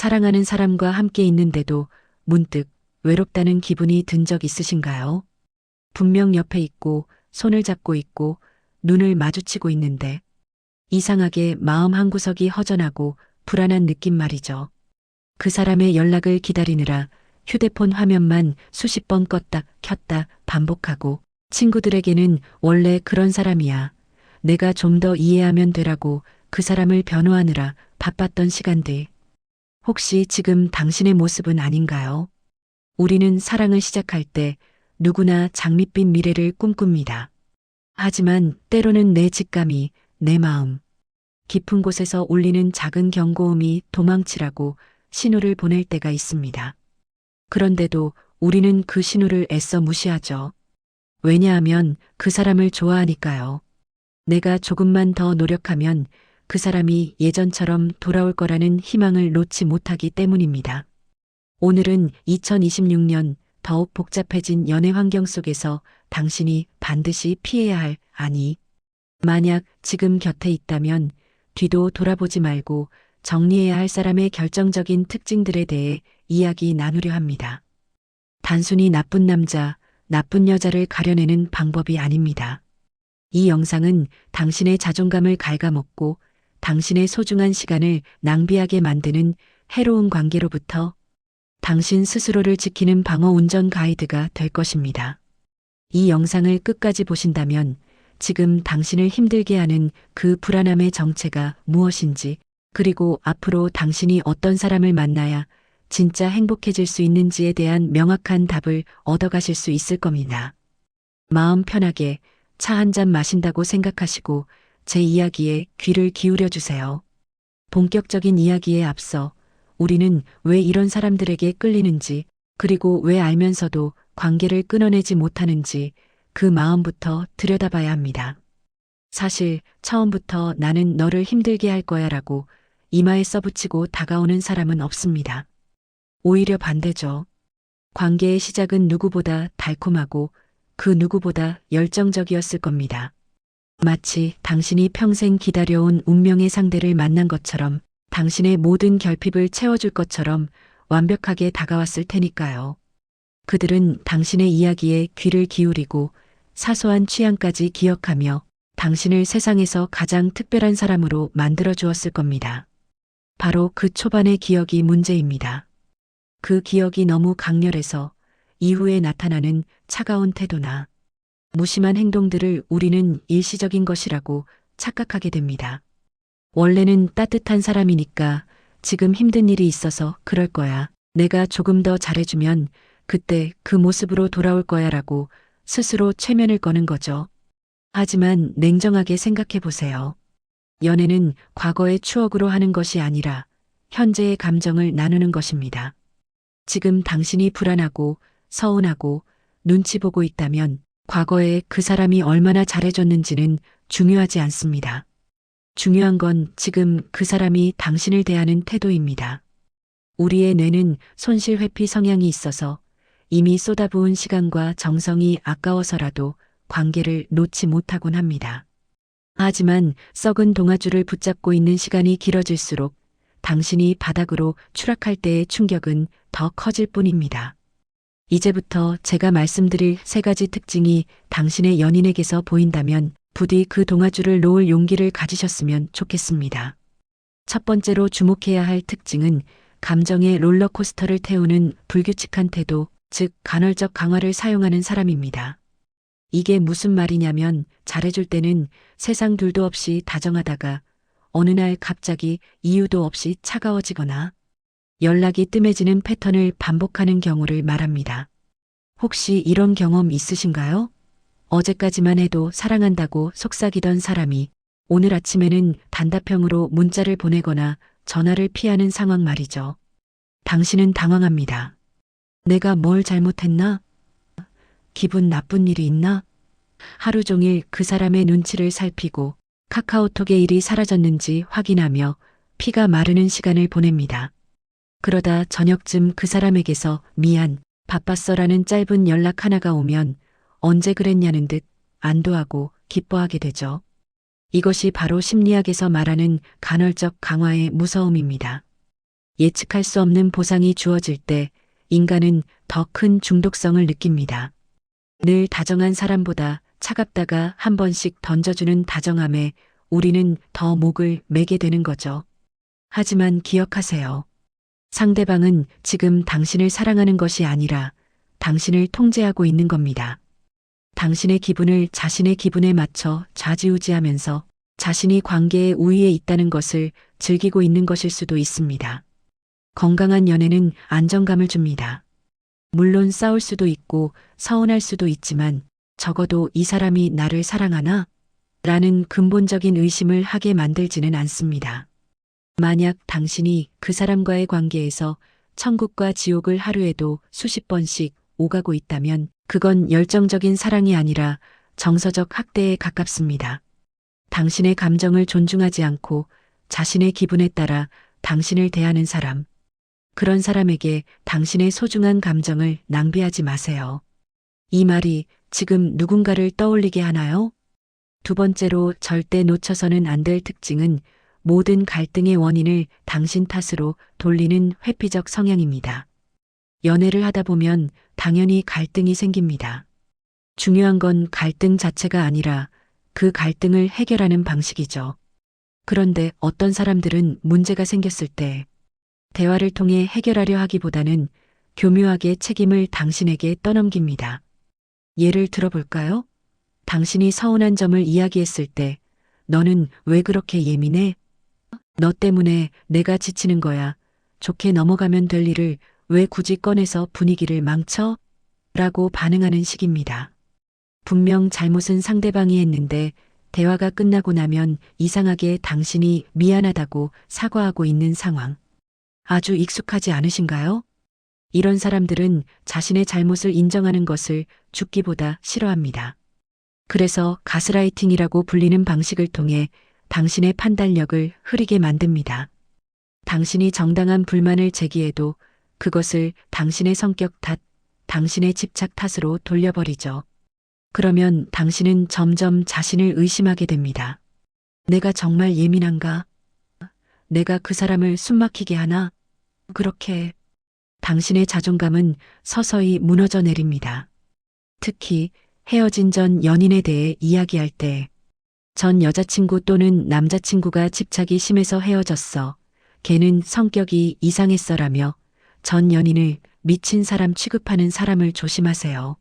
사랑하는 사람과 함께 있는데도 문득 외롭다는 기분이 든 적 있으신가요? 분명 옆에 있고 손을 잡고 있고 눈을 마주치고 있는데 이상하게 마음 한구석이 허전하고 불안한 느낌 말이죠. 그 사람의 연락을 기다리느라 휴대폰 화면만 수십 번 껐다 켰다 반복하고 친구들에게는 원래 그런 사람이야. 내가 좀 더 이해하면 되라고 그 사람을 변호하느라 바빴던 시간들. 혹시 지금 당신의 모습은 아닌가요? 우리는 사랑을 시작할 때 누구나 장밋빛 미래를 꿈꿉니다. 하지만 때로는 내 직감이, 내 마음, 깊은 곳에서 울리는 작은 경고음이 도망치라고 신호를 보낼 때가 있습니다. 그런데도 우리는 그 신호를 애써 무시하죠. 왜냐하면 그 사람을 좋아하니까요. 내가 조금만 더 노력하면 그 사람이 예전처럼 돌아올 거라는 희망을 놓지 못하기 때문입니다. 오늘은 2026년 더욱 복잡해진 연애 환경 속에서 당신이 반드시 피해야 할, 아니, 만약 지금 곁에 있다면 뒤도 돌아보지 말고 정리해야 할 사람의 결정적인 특징들에 대해 이야기 나누려 합니다. 단순히 나쁜 남자, 나쁜 여자를 가려내는 방법이 아닙니다. 이 영상은 당신의 자존감을 갉아먹고 당신의 소중한 시간을 낭비하게 만드는 해로운 관계로부터 당신 스스로를 지키는 방어 운전 가이드가 될 것입니다. 이 영상을 끝까지 보신다면 지금 당신을 힘들게 하는 그 불안함의 정체가 무엇인지, 그리고 앞으로 당신이 어떤 사람을 만나야 진짜 행복해질 수 있는지에 대한 명확한 답을 얻어가실 수 있을 겁니다. 마음 편하게 차 한 잔 마신다고 생각하시고 제 이야기에 귀를 기울여 주세요. 본격적인 이야기에 앞서 우리는 왜 이런 사람들에게 끌리는지, 그리고 왜 알면서도 관계를 끊어내지 못하는지 그 마음부터 들여다봐야 합니다. 사실 처음부터 나는 너를 힘들게 할 거야 라고 이마에 써붙이고 다가오는 사람은 없습니다. 오히려 반대죠. 관계의 시작은 누구보다 달콤하고 그 누구보다 열정적이었을 겁니다. 마치 당신이 평생 기다려온 운명의 상대를 만난 것처럼, 당신의 모든 결핍을 채워줄 것처럼 완벽하게 다가왔을 테니까요. 그들은 당신의 이야기에 귀를 기울이고 사소한 취향까지 기억하며 당신을 세상에서 가장 특별한 사람으로 만들어 주었을 겁니다. 바로 그 초반의 기억이 문제입니다. 그 기억이 너무 강렬해서 이후에 나타나는 차가운 태도나 무심한 행동들을 우리는 일시적인 것이라고 착각하게 됩니다. 원래는 따뜻한 사람이니까 지금 힘든 일이 있어서 그럴 거야. 내가 조금 더 잘해주면 그때 그 모습으로 돌아올 거야 라고 스스로 최면을 거는 거죠. 하지만 냉정하게 생각해 보세요. 연애는 과거의 추억으로 하는 것이 아니라 현재의 감정을 나누는 것입니다. 지금 당신이 불안하고 서운하고 눈치 보고 있다면 과거에 그 사람이 얼마나 잘해줬는지는 중요하지 않습니다. 중요한 건 지금 그 사람이 당신을 대하는 태도입니다. 우리의 뇌는 손실 회피 성향이 있어서 이미 쏟아부은 시간과 정성이 아까워서라도 관계를 놓지 못하곤 합니다. 하지만 썩은 동아줄을 붙잡고 있는 시간이 길어질수록 당신이 바닥으로 추락할 때의 충격은 더 커질 뿐입니다. 이제부터 제가 말씀드릴 세 가지 특징이 당신의 연인에게서 보인다면 부디 그 동아줄을 놓을 용기를 가지셨으면 좋겠습니다. 첫 번째로 주목해야 할 특징은 감정의 롤러코스터를 태우는 불규칙한 태도, 즉 간헐적 강화를 사용하는 사람입니다. 이게 무슨 말이냐면 잘해줄 때는 세상 둘도 없이 다정하다가 어느 날 갑자기 이유도 없이 차가워지거나 연락이 뜸해지는 패턴을 반복하는 경우를 말합니다. 혹시 이런 경험 있으신가요? 어제까지만 해도 사랑한다고 속삭이던 사람이 오늘 아침에는 단답형으로 문자를 보내거나 전화를 피하는 상황 말이죠. 당신은 당황합니다. 내가 뭘 잘못했나? 기분 나쁜 일이 있나? 하루 종일 그 사람의 눈치를 살피고 카카오톡에 일이 사라졌는지 확인하며 피가 마르는 시간을 보냅니다. 그러다 저녁쯤 그 사람에게서 미안, 바빴어라는 짧은 연락 하나가 오면 언제 그랬냐는 듯 안도하고 기뻐하게 되죠. 이것이 바로 심리학에서 말하는 간헐적 강화의 무서움입니다. 예측할 수 없는 보상이 주어질 때 인간은 더 큰 중독성을 느낍니다. 늘 다정한 사람보다 차갑다가 한 번씩 던져주는 다정함에 우리는 더 목을 매게 되는 거죠. 하지만 기억하세요. 상대방은 지금 당신을 사랑하는 것이 아니라 당신을 통제하고 있는 겁니다. 당신의 기분을 자신의 기분에 맞춰 좌지우지하면서 자신이 관계의 우위에 있다는 것을 즐기고 있는 것일 수도 있습니다. 건강한 연애는 안정감을 줍니다. 물론 싸울 수도 있고 서운할 수도 있지만 적어도 이 사람이 나를 사랑하나? 라는 근본적인 의심을 하게 만들지는 않습니다. 만약 당신이 그 사람과의 관계에서 천국과 지옥을 하루에도 수십 번씩 오가고 있다면 그건 열정적인 사랑이 아니라 정서적 학대에 가깝습니다. 당신의 감정을 존중하지 않고 자신의 기분에 따라 당신을 대하는 사람. 그런 사람에게 당신의 소중한 감정을 낭비하지 마세요. 이 말이 지금 누군가를 떠올리게 하나요? 두 번째로 절대 놓쳐서는 안 될 특징은 모든 갈등의 원인을 당신 탓으로 돌리는 회피적 성향입니다. 연애를 하다 보면 당연히 갈등이 생깁니다. 중요한 건 갈등 자체가 아니라 그 갈등을 해결하는 방식이죠. 그런데 어떤 사람들은 문제가 생겼을 때 대화를 통해 해결하려 하기보다는 교묘하게 책임을 당신에게 떠넘깁니다. 예를 들어볼까요? 당신이 서운한 점을 이야기했을 때 너는 왜 그렇게 예민해? 너 때문에 내가 지치는 거야. 좋게 넘어가면 될 일을 왜 굳이 꺼내서 분위기를 망쳐? 라고 반응하는 식입니다. 분명 잘못은 상대방이 했는데 대화가 끝나고 나면 이상하게 당신이 미안하다고 사과하고 있는 상황. 아주 익숙하지 않으신가요? 이런 사람들은 자신의 잘못을 인정하는 것을 죽기보다 싫어합니다. 그래서 가스라이팅이라고 불리는 방식을 통해 당신의 판단력을 흐리게 만듭니다. 당신이 정당한 불만을 제기해도 그것을 당신의 성격 탓, 당신의 집착 탓으로 돌려버리죠. 그러면 당신은 점점 자신을 의심하게 됩니다. 내가 정말 예민한가? 내가 그 사람을 숨막히게 하나? 그렇게 당신의 자존감은 서서히 무너져 내립니다. 특히 헤어진 전 연인에 대해 이야기할 때 전 여자친구 또는 남자친구가 집착이 심해서 헤어졌어. 걔는 성격이 이상했어라며 전 연인을 미친 사람 취급하는 사람을 조심하세요.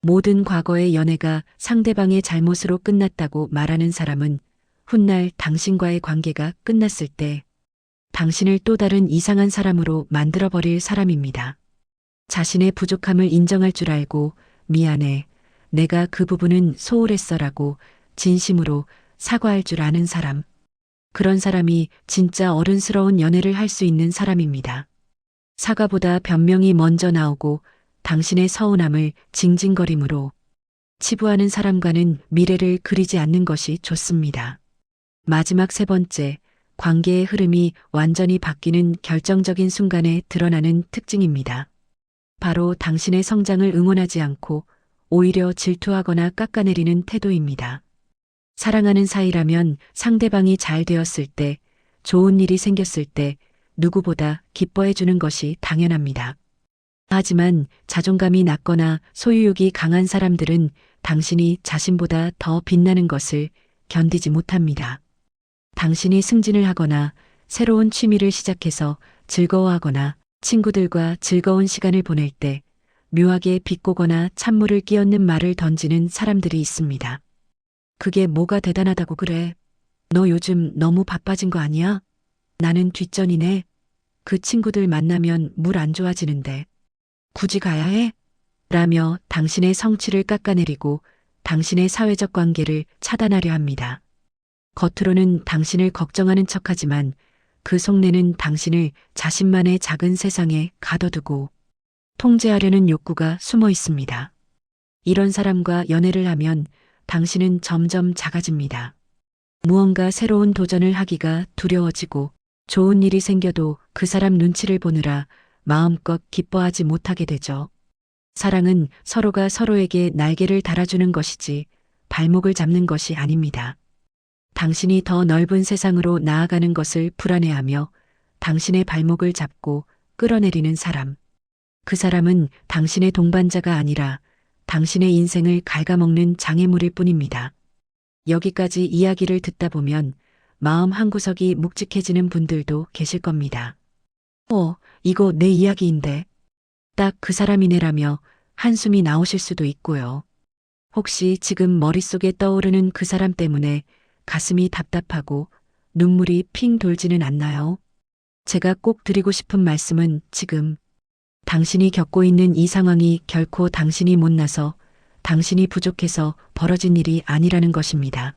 모든 과거의 연애가 상대방의 잘못으로 끝났다고 말하는 사람은 훗날 당신과의 관계가 끝났을 때 당신을 또 다른 이상한 사람으로 만들어버릴 사람입니다. 자신의 부족함을 인정할 줄 알고 미안해. 내가 그 부분은 소홀했어라고 진심으로 사과할 줄 아는 사람. 그런 사람이 진짜 어른스러운 연애를 할 수 있는 사람입니다. 사과보다 변명이 먼저 나오고 당신의 서운함을 징징거림으로 치부하는 사람과는 미래를 그리지 않는 것이 좋습니다. 마지막 세 번째, 관계의 흐름이 완전히 바뀌는 결정적인 순간에 드러나는 특징입니다. 바로 당신의 성장을 응원하지 않고 오히려 질투하거나 깎아내리는 태도입니다. 사랑하는 사이라면 상대방이 잘 되었을 때, 좋은 일이 생겼을 때 누구보다 기뻐해 주는 것이 당연합니다. 하지만 자존감이 낮거나 소유욕이 강한 사람들은 당신이 자신보다 더 빛나는 것을 견디지 못합니다. 당신이 승진을 하거나 새로운 취미를 시작해서 즐거워하거나 친구들과 즐거운 시간을 보낼 때 묘하게 비꼬거나 찬물을 끼얹는 말을 던지는 사람들이 있습니다. 그게 뭐가 대단하다고 그래? 너 요즘 너무 바빠진 거 아니야? 나는 뒷전이네. 그 친구들 만나면 물 안 좋아지는데. 굳이 가야 해? 라며 당신의 성취를 깎아내리고 당신의 사회적 관계를 차단하려 합니다. 겉으로는 당신을 걱정하는 척하지만 그 속내는 당신을 자신만의 작은 세상에 가둬두고 통제하려는 욕구가 숨어 있습니다. 이런 사람과 연애를 하면 당신은 점점 작아집니다. 무언가 새로운 도전을 하기가 두려워지고 좋은 일이 생겨도 그 사람 눈치를 보느라 마음껏 기뻐하지 못하게 되죠. 사랑은 서로가 서로에게 날개를 달아주는 것이지 발목을 잡는 것이 아닙니다. 당신이 더 넓은 세상으로 나아가는 것을 불안해하며 당신의 발목을 잡고 끌어내리는 사람. 그 사람은 당신의 동반자가 아니라 당신의 인생을 갉아먹는 장애물일 뿐입니다. 여기까지 이야기를 듣다 보면 마음 한구석이 묵직해지는 분들도 계실 겁니다. 이거 내 이야기인데. 딱 그 사람이네라며 한숨이 나오실 수도 있고요. 혹시 지금 머릿속에 떠오르는 그 사람 때문에 가슴이 답답하고 눈물이 핑 돌지는 않나요? 제가 꼭 드리고 싶은 말씀은 지금 당신이 겪고 있는 이 상황이 결코 당신이 못나서 당신이 부족해서 벌어진 일이 아니라는 것입니다.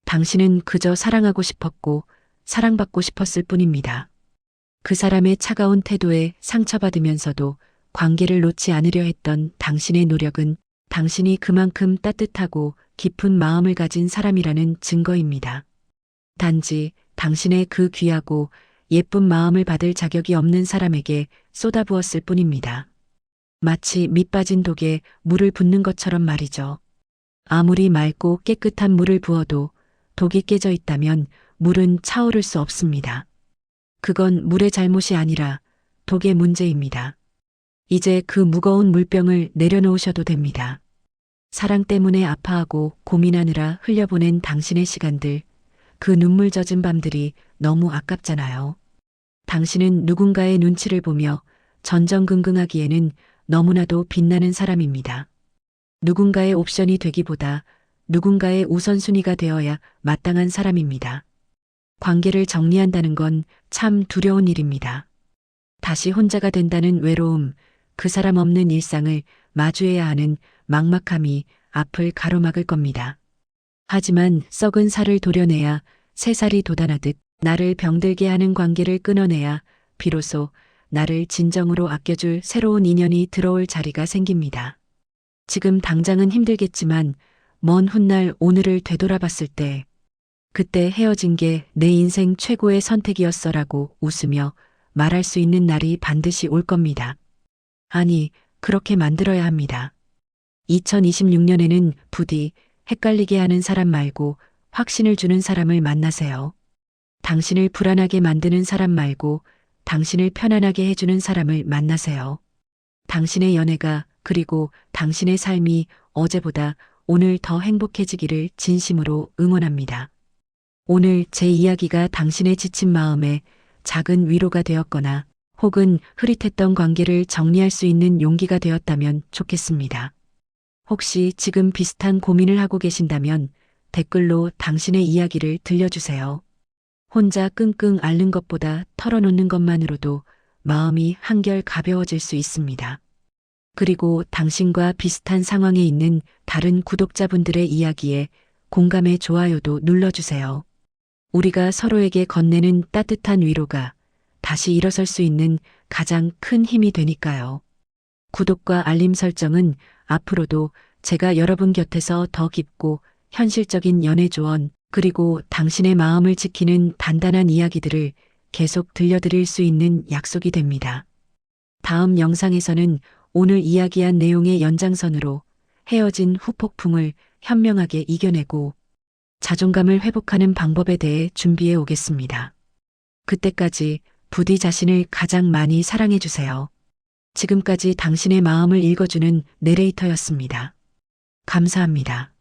당신은 그저 사랑하고 싶었고 사랑받고 싶었을 뿐입니다. 그 사람의 차가운 태도에 상처받으면서도 관계를 놓지 않으려 했던 당신의 노력은 당신이 그만큼 따뜻하고 깊은 마음을 가진 사람이라는 증거입니다. 단지 당신의 그 귀하고 예쁜 마음을 받을 자격이 없는 사람에게 쏟아부었을 뿐입니다. 마치 밑 빠진 독에 물을 붓는 것처럼 말이죠. 아무리 맑고 깨끗한 물을 부어도 독이 깨져 있다면 물은 차오를 수 없습니다. 그건 물의 잘못이 아니라 독의 문제입니다. 이제 그 무거운 물병을 내려놓으셔도 됩니다. 사랑 때문에 아파하고 고민하느라 흘려보낸 당신의 시간들, 그 눈물 젖은 밤들이 너무 아깝잖아요. 당신은 누군가의 눈치를 보며 전전긍긍하기에는 너무나도 빛나는 사람입니다. 누군가의 옵션이 되기보다 누군가의 우선순위가 되어야 마땅한 사람입니다. 관계를 정리한다는 건 참 두려운 일입니다. 다시 혼자가 된다는 외로움, 그 사람 없는 일상을 마주해야 하는 막막함이 앞을 가로막을 겁니다. 하지만 썩은 살을 도려내야 새 살이 돋아나듯 나를 병들게 하는 관계를 끊어내야 비로소 나를 진정으로 아껴줄 새로운 인연이 들어올 자리가 생깁니다. 지금 당장은 힘들겠지만 먼 훗날 오늘을 되돌아봤을 때 그때 헤어진 게 내 인생 최고의 선택이었어라고 웃으며 말할 수 있는 날이 반드시 올 겁니다. 아니, 그렇게 만들어야 합니다. 2026년에는 부디 헷갈리게 하는 사람 말고 확신을 주는 사람을 만나세요. 당신을 불안하게 만드는 사람 말고 당신을 편안하게 해주는 사람을 만나세요. 당신의 연애가 그리고 당신의 삶이 어제보다 오늘 더 행복해지기를 진심으로 응원합니다. 오늘 제 이야기가 당신의 지친 마음에 작은 위로가 되었거나 혹은 흐릿했던 관계를 정리할 수 있는 용기가 되었다면 좋겠습니다. 혹시 지금 비슷한 고민을 하고 계신다면 댓글로 당신의 이야기를 들려주세요. 혼자 끙끙 앓는 것보다 털어놓는 것만으로도 마음이 한결 가벼워질 수 있습니다. 그리고 당신과 비슷한 상황에 있는 다른 구독자분들의 이야기에 공감의 좋아요도 눌러주세요. 우리가 서로에게 건네는 따뜻한 위로가 다시 일어설 수 있는 가장 큰 힘이 되니까요. 구독과 알림 설정은 앞으로도 제가 여러분 곁에서 더 깊고 현실적인 연애 조언 그리고 당신의 마음을 지키는 단단한 이야기들을 계속 들려드릴 수 있는 약속이 됩니다. 다음 영상에서는 오늘 이야기한 내용의 연장선으로 헤어진 후폭풍을 현명하게 이겨내고 자존감을 회복하는 방법에 대해 준비해 오겠습니다. 그때까지 부디 자신을 가장 많이 사랑해 주세요. 지금까지 당신의 마음을 읽어주는 내레이터였습니다. 감사합니다.